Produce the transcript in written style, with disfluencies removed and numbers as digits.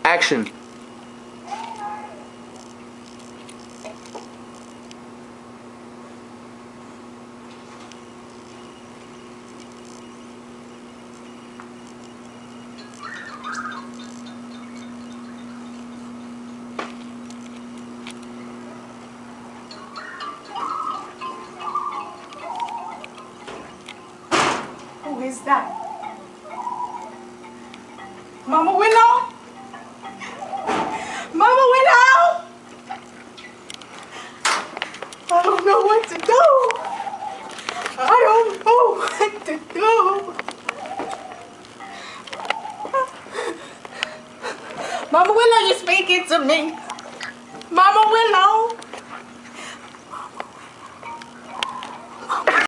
Action. Who is that? Mama Willow? Mama Willow? I don't know what to do. I don't know what to do. Mama Willow, you speaking to me? Mama Willow?